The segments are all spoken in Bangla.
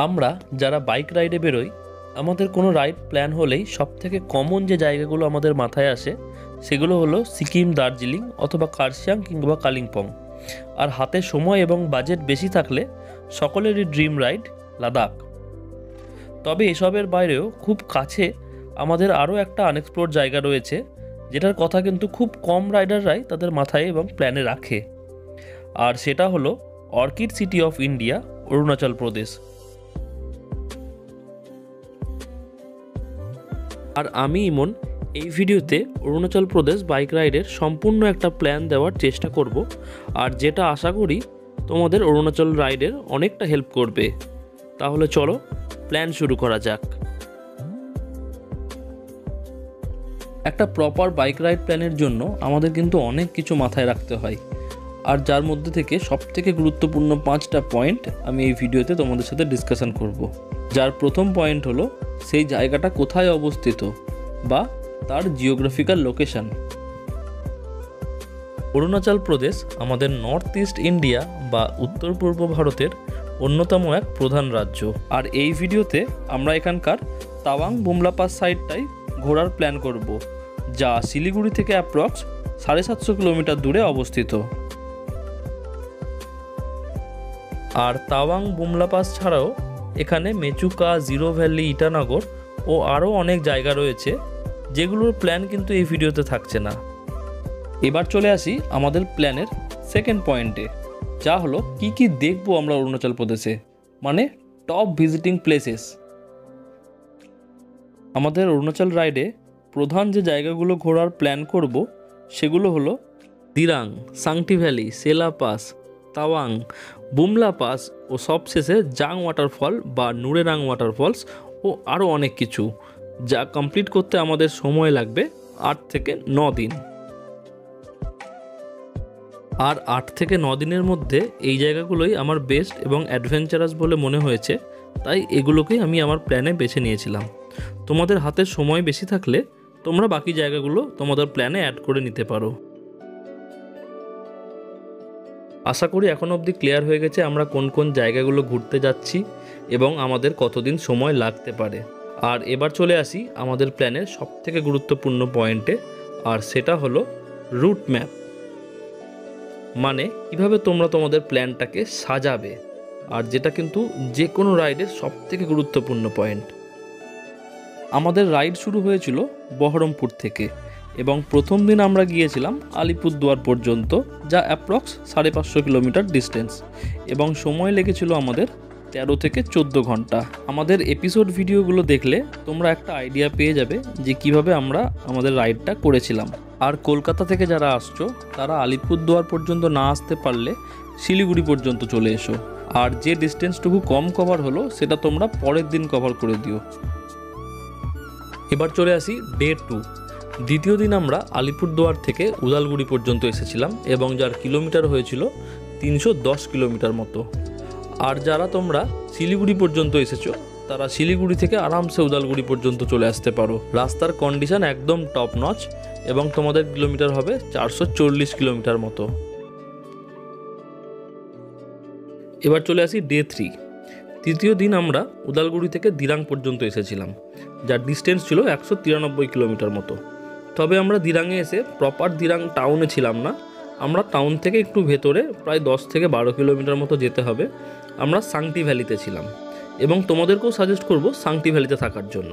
আমরা যারা বাইক রাইডে বেরোই, আমাদের কোনো রাইড প্ল্যান হলেই সবথেকে কমন যে জায়গাগুলো আমাদের মাথায় আসে সেগুলো হলো সিকিম, দার্জিলিং অথবা কার্শিয়াং কিংবা কালিম্পং। আর হাতে সময় এবং বাজেট বেশি থাকলে সকলেরই ড্রিম রাইড লাদাখ। তবে এসবের বাইরেও খুব কাছে আমাদের আরও একটা আনএক্সপ্লোর জায়গা রয়েছে, যেটার কথা কিন্তু খুব কম রাইডাররাই তাদের মাথায় এবং প্ল্যানে রাখে। আর সেটা হলো orchid city of India, Arunachal Pradesh. আর আমি ইমন এই ভিডিওতে অরুণাচল প্রদেশ বাইক রাইডের সম্পূর্ণ একটা প্ল্যান দেওয়ার চেষ্টা করব, আর যেটা আশা করি তোমাদের অরুণাচল রাইডের অনেকটা হেল্প করবে। তাহলে চলো প্ল্যান শুরু করা যাক। একটা প্রপার বাইক রাইড প্ল্যানের জন্য আমাদের কিন্তু অনেক কিছু মাথায় রাখতে হয়, আর যার মধ্যে থেকে সবথেকে গুরুত্বপূর্ণ 5টা পয়েন্ট আমি এই ভিডিওতে তোমাদের সাথে ডিসকাশন করব। যার প্রথম পয়েন্ট হলো সেই জায়গাটা কোথায় অবস্থিত বা তার জিওগ্রাফিক্যাল লোকেশন। অরুণাচল প্রদেশ আমাদের নর্থ ইস্ট ইন্ডিয়া বা উত্তর পূর্ব ভারতের অন্যতম এক প্রধান রাজ্য। আর এই ভিডিওতে আমরা এখানকার তাওয়াং বুমলা পাস সাইডটাই ঘোরার প্ল্যান করব, যা শিলিগুড়ি থেকে অ্যাপ্রক্স 750 কিলোমিটার দূরে অবস্থিত। আর তাওয়াং বুমলা পাস ছাড়াও এখানে মেচুকা, জিরো ভ্যালি, ইটানগর ও আরও অনেক জায়গা রয়েছে, যেগুলোর প্ল্যান কিন্তু এই ভিডিওতে থাকছে না। এবার চলে আসি আমাদের প্ল্যানের সেকেন্ড পয়েন্টে, যা হলো কি কি দেখবো আমরা অরুণাচল প্রদেশে, মানে টপ ভিজিটিং প্লেসেস। আমাদের অরুণাচল রাইডে প্রধান যে জায়গাগুলো ঘোরার প্ল্যান করব সেগুলো হলো দিরাং, সাংটি ভ্যালি, সেলা পাস, তাওয়াং, বুমলা পাস ও সবশেষে জাং ওয়াটারফল বা নুরেরাং ওয়াটারফলস ও আরও অনেক কিছু, যা কমপ্লিট করতে আমাদের সময় লাগবে 8 থেকে 9 দিন। আর 8 থেকে 9 দিনের মধ্যে এই জায়গাগুলোই আমার বেস্ট এবং অ্যাডভেঞ্চারাস বলে মনে হয়েছে, তাই এগুলোকেই আমি আমার প্ল্যানে বেছে নিয়েছিলাম। তোমাদের হাতে সময় বেশি থাকলে তোমরা বাকি জায়গাগুলো তোমাদের প্ল্যানে অ্যাড করে নিতে পারো। আশা করি এখন অবধি ক্লিয়ার হয়ে গেছে আমরা কোন কোন জায়গাগুলো ঘুরতে যাচ্ছি এবং আমাদের কতদিন সময় লাগতে পারে। আর এবার চলে আসি আমাদের প্ল্যানের সবথেকে গুরুত্বপূর্ণ পয়েন্টে, আর সেটা হলো রুট ম্যাপ, মানে কিভাবে তোমরা তোমাদের প্ল্যানটাকে সাজাবে, আর যেটা কিন্তু যে কোনো রাইডের সবথেকে গুরুত্বপূর্ণ পয়েন্ট। আমাদের রাইড শুরু হয়েছিল বহরমপুর থেকে এবং প্রথম দিন আমরা গিয়েছিলাম আলিপুরদুয়ার পর্যন্ত, যা অ্যাপ্রক্স 550 কিলোমিটার ডিস্টেন্স, এবং সময় লেগেছিল আমাদের 13 থেকে 14 ঘন্টা। আমাদের এপিসোড ভিডিওগুলো দেখলে তোমরা একটা আইডিয়া পেয়ে যাবে যে কিভাবে আমরা আমাদের রাইডটা করেছিলাম। আর কলকাতা থেকে যারা আসছো তারা আলিপুরদুয়ার পর্যন্ত না আসতে পারলে শিলিগুড়ি পর্যন্ত চলে এসো, আর যে ডিস্টেন্সটুকু কম কভার হলো সেটা তোমরা পরের দিন কভার করে দিও। এবার চলে আসি ডে 2। দ্বিতীয় দিন আমরা আলিপুরদুয়ার থেকে উদালগুড়ি পর্যন্ত এসেছিলাম এবং যার কিলোমিটার হয়েছিল 310 কিলোমিটার মতো। আর যারা তোমরা শিলিগুড়ি পর্যন্ত এসেছো তারা শিলিগুড়ি থেকে আরামসে উদালগুড়ি পর্যন্ত চলে আসতে পারো। রাস্তার কন্ডিশন একদম টপ নচ এবং তোমাদের কিলোমিটার হবে 440 কিলোমিটার মতো। এবার চলে আসি ডে 3। তৃতীয় দিন আমরা উদালগুড়ি থেকে দিরাং পর্যন্ত এসেছিলাম, যার ডিস্টেন্স ছিল 193 কিলোমিটার মতো। তবে আমরা দিরাংয়ে এসে প্রপার দিরাং টাউনে ছিলাম না, আমরা টাউন থেকে একটু ভেতরে প্রায় 10 থেকে 12 কিলোমিটার মতো যেতে হবে। আমরা সাংটি ভ্যালিতে ছিলাম এবং তোমাদেরকেও সাজেস্ট করব সাংটি ভ্যালিতে থাকার জন্য।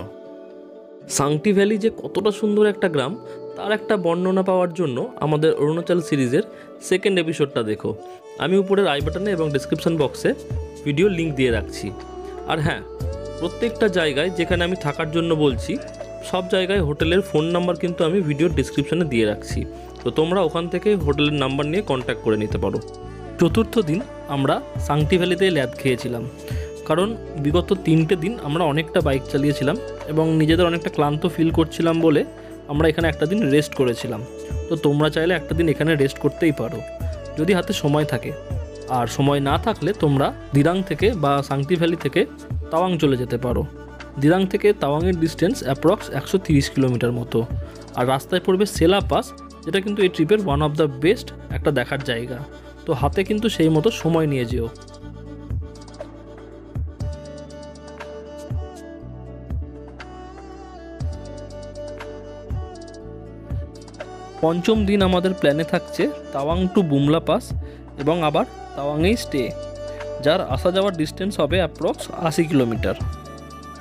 সাংটি ভ্যালি যে কতটা সুন্দর একটা গ্রাম তার একটা বর্ণনা পাওয়ার জন্য আমাদের অরুণাচল সিরিজের সেকেন্ড এপিসোডটা দেখো। আমি উপরের আই বাটনে এবং ডিসক্রিপশন বক্সে ভিডিও লিঙ্ক দিয়ে রাখছি। আর হ্যাঁ, প্রত্যেকটা জায়গায় যেখানে আমি থাকার জন্য বলছি সব জায়গায় হোটেলের ফোন নাম্বার কিন্তু আমি ভিডিওর ডিসক্রিপশনে দিয়ে রাখছি, তো তোমরা ওখান থেকে হোটেলের নাম্বার নিয়ে কন্ট্যাক্ট করে নিতে পারো। চতুর্থ দিন আমরা সাংটি ভ্যালিতে ল্যাদ খেয়েছিলাম, কারণ বিগত 3টে দিন আমরা অনেকটা বাইক চালিয়েছিলাম এবং নিজেদের অনেকটা ক্লান্ত ফিল করছিলাম বলে আমরা এখানে একটা দিন রেস্ট করেছিলাম। তো তোমরা চাইলে একটা দিন এখানে রেস্ট করতেই পারো যদি হাতে সময় থাকে। আর সময় না থাকলে তোমরা দিরাং থেকে বা সাংটি ভ্যালি থেকে তাওয়াং চলে যেতে পারো। দিরাং থেকে তাওয়াংয়ের ডিস্টেন্স অ্যাপ্রক্স 130 কিলোমিটার মতো। আর রাস্তায় পড়বে সেলা পাস, যেটা কিন্তু এই ট্রিপের ওয়ান অফ দ্য বেস্ট একটা দেখার জায়গা। তো হাতে কিন্তু সেই মতো সময় নিয়ে যেও। পঞ্চম দিন আমাদের প্ল্যানে থাকছে তাওয়াং টু বুমলা পাস এবং আবার তাওয়াংয়েই স্টে, যার আসা যাওয়ার ডিস্টেন্স হবে অ্যাপ্রক্স 80 কিলোমিটার।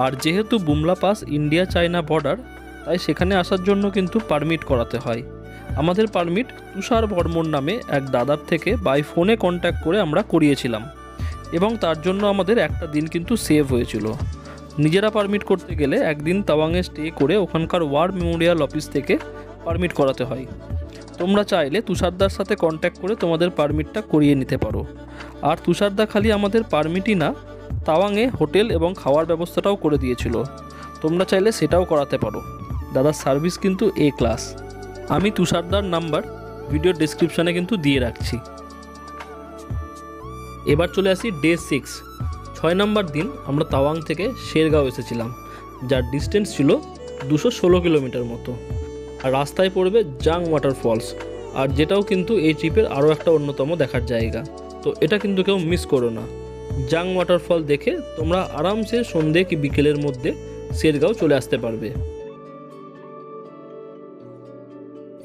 আর যেহেতু Bumla pass India China border, তাই সেখানে আসার জন্য কিন্তু পারমিট করাতে হয়। আমাদের পারমিট তুষার বর্মন নামে এক দাদার থেকে বাই ফোনে কন্ট্যাক্ট করে আমরা করিয়েছিলাম এবং তার জন্য আমাদের একটা দিন কিন্তু সেভ হয়েছিল। নিজেরা পারমিট করতে গেলে একদিন তাওয়াংয়ে স্টে করে ওখানকার ওয়ার মেমোরিয়াল অফিস থেকে পারমিট করাতে হয়। তোমরা চাইলে তুষারদার সাথে কন্ট্যাক্ট করে তোমাদের পারমিটটা করিয়ে নিতে পারো। আর তুষারদা খালি আমাদের পারমিটই না, তাওয়াংয়ে হোটেল এবং খাওয়ার ব্যবস্থাটাও করে দিয়েছিল। তোমরা চাইলে সেটাও করাতে পারো। দাদার সার্ভিস কিন্তু এ ক্লাস। আমি তুষারদার নাম্বার ভিডিও ডেসক্রিপশানে কিন্তু দিয়ে রাখছি। এবার চলে আসি ডে 6। 6 নম্বর দিন আমরা তাওয়াং থেকে শেরগাঁও এসেছিলাম, যার ডিস্টেন্স ছিল 216 কিলোমিটার মতো। আর রাস্তায় পড়বে জাং ওয়াটারফলস, আর যেটাও কিন্তু এই ট্রিপের আরও একটা অন্যতম দেখার জায়গা। তো এটা কিন্তু কেউ মিস করো না। জাং ওয়াটারফল দেখে তোমরা আরামসে সন্ধে কি বিকেলের মধ্যে শেরগাঁও চলে আসতে পারবে।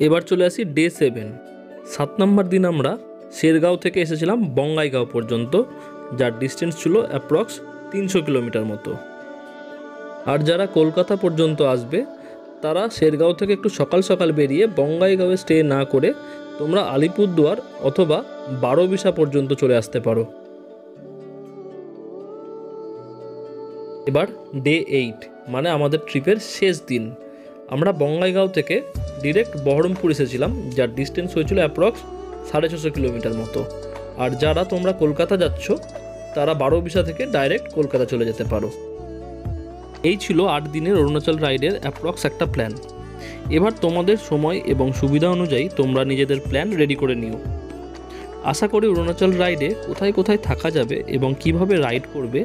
এবার চলে আসি ডে 7। 7 নম্বর দিন আমরা শেরগাঁও থেকে এসেছিলাম বঙ্গাইগাঁও পর্যন্ত, যার ডিস্টেন্স ছিল অ্যাপ্রক্স 300 কিলোমিটার মতো। আর যারা কলকাতা পর্যন্ত আসবে তারা শেরগাঁও থেকে একটু সকাল সকাল বেরিয়ে বঙ্গাইগাঁওয়ে স্টে না করে তোমরা আলিপুরদুয়ার অথবা বারোবিশা পর্যন্ত চলে আসতে পারো। এবার ডে 8 মানে আমাদের ট্রিপের শেষ দিন। আমরা বঙ্গাইগাঁও থেকে ডিরেক্ট বহরমপুর এসেছিলাম, যার ডিস্টেন্স হয়েছিল অ্যাপ্রক্স 650 কিলোমিটার মতো। আর যারা তোমরা কলকাতা যাচ্ছ তারা বারোবিশা থেকে ডাইরেক্ট কলকাতা চলে যেতে পারো। এই ছিল 8 দিনের অরুণাচল রাইডের অ্যাপ্রক্স একটা প্ল্যান। এবার তোমাদের সময় এবং সুবিধা অনুযায়ী তোমরা নিজেদের প্ল্যান রেডি করে নিও। আশা করি অরুণাচল রাইডে কোথায় কোথায় থাকা যাবে এবং কিভাবে রাইড করবে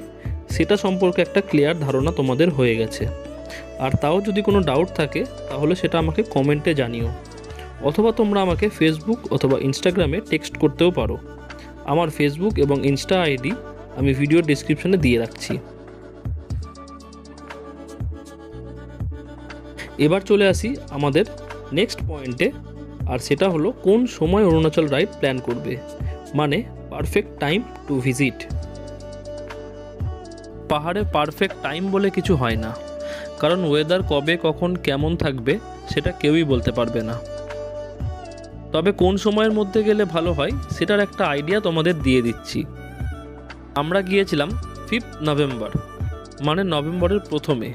সেটা সম্পর্কে একটা ক্লিয়ার ধারণা তোমাদের হয়ে গেছে। আর তাও যদি কোনো ডাউট থাকে তাহলে সেটা আমাকে কমেন্টে জানিও, অথবা তোমরা আমাকে ফেসবুক অথবা ইনস্টাগ্রামে টেক্সট করতেও পারো। আমার ফেসবুক এবং ইনস্টা আইডি আমি ভিডিও ডেসক্রিপশনে দিয়ে রাখছি। এবার চলে আসি আমাদের নেক্সট পয়েন্টে, আর সেটা হলো কোন সময় অরুণাচল রাইড প্ল্যান করবে, মানে পারফেক্ট টাইম টু ভিজিট। পাহাড়ে পারফেক্ট টাইম বলে কিছু হয় না, কারণ ওয়েদার কবে কখন কেমন থাকবে সেটা কেউই বলতে পারবে না। তবে কোন সময়ের মধ্যে গেলে ভালো হয় সেটার একটা আইডিয়া তোমাদের দিয়ে দিচ্ছি। আমরা গিয়েছিলাম 5 নভেম্বর মানে নভেম্বরের প্রথমে,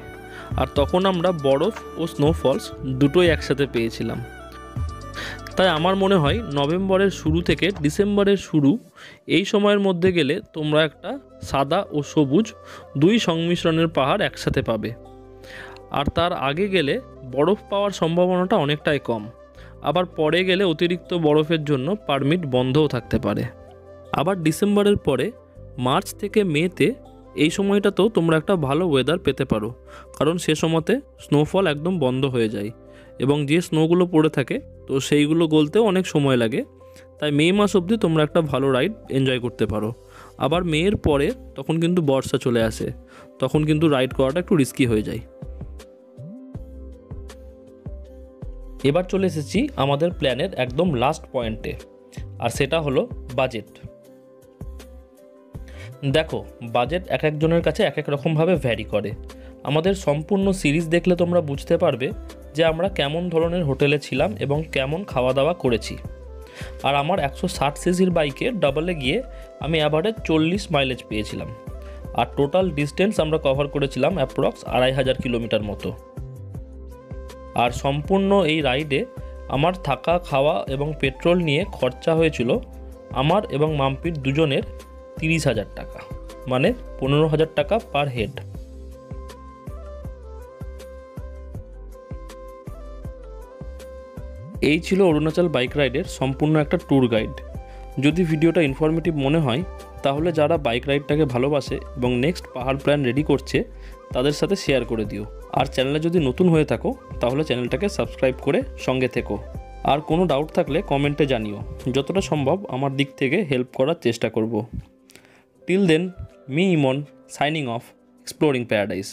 আর তখন আমরা বরফ ও স্নোফলস দুটোই একসাথে পেয়েছিলাম। তাই আমার মনে হয় নভেম্বরের শুরু থেকে ডিসেম্বরের শুরু এই সময়ের মধ্যে গেলে তোমরা একটা সাদা ও সবুজ দুই সংমিশ্রণের পাহাড় একসাথে পাবে। আর তার আগে গেলে বরফ পাওয়ার সম্ভাবনাটা অনেকটাই কম, আবার পরে গেলে অতিরিক্ত বরফের জন্য পারমিট বন্ধও থাকতে পারে। আবার ডিসেম্বরের পরে মার্চ থেকে মেতে এই সময়টাতেও তোমরা একটা ভালো ওয়েদার পেতে পারো, কারণ সে সময়তে স্নোফল একদম বন্ধ হয়ে যায় এবং যে স্নোগুলো পড়ে থাকে তো সেইগুলো গলতেও অনেক সময় লাগে। তাই মে মাস অবধি তোমরা একটা ভালো রাইড এনজয় করতে পারো। আবার মেয়ের পরে তখন কিন্তু বর্ষা চলে আসে, তখন কিন্তু রাইড করাটা একটু রিস্কি হয়ে যায়। এবার চলে এসেছি আমাদের প্ল্যানের একদম লাস্ট পয়েন্টে, আর সেটা হলো বাজেট। দেখো, বাজেট এক একজনের কাছে এক এক রকমভাবে ভ্যারি করে। আমাদের সম্পূর্ণ সিরিজ দেখলে তোমরা বুঝতে পারবে যে আমরা কেমন ধরনের হোটেলে ছিলাম এবং কেমন খাওয়া দাওয়া করেছি। আর আমার 160 সিসির বাইকে ডাবলে গিয়ে আমি অ্যাভারেজ 40 মাইলেজ পেয়েছিলাম, আর টোটাল ডিস্টেন্স আমরা কভার করেছিলাম অ্যাপ্রক্স 2500 কিলোমিটার মতো। আর সম্পূর্ণ এই রাইডে আমার থাকা খাওয়া এবং পেট্রোল নিয়ে খরচা হয়েছিল আমার এবং মাম্পির দুজনের 30,000 টাকা, মানে 15,000 টাকা পার হেড। এই ছিল অরুণাচল বাইক রাইডের সম্পূর্ণ একটা ট্যুর গাইড। যদি ভিডিওটা ইনফরমেটিভ মনে হয় তাহলে যারা বাইক রাইডটাকে ভালোবাসে এবং নেক্সট পাহাড় প্ল্যান রেডি করছে তাদের সাথে শেয়ার করে দিও। আর চ্যানেলে যদি নতুন হয়ে থাকো তাহলে চ্যানেলটাকে সাবস্ক্রাইব করে সঙ্গে থেকো। আর কোনো ডাউট থাকলে কমেন্টে জানিও, যতটা সম্ভব আমার দিক থেকে হেল্প করার চেষ্টা করব। টিল দেন, মি ইমন, সাইনিং অফ, এক্সপ্লোরিং প্যারাডাইস।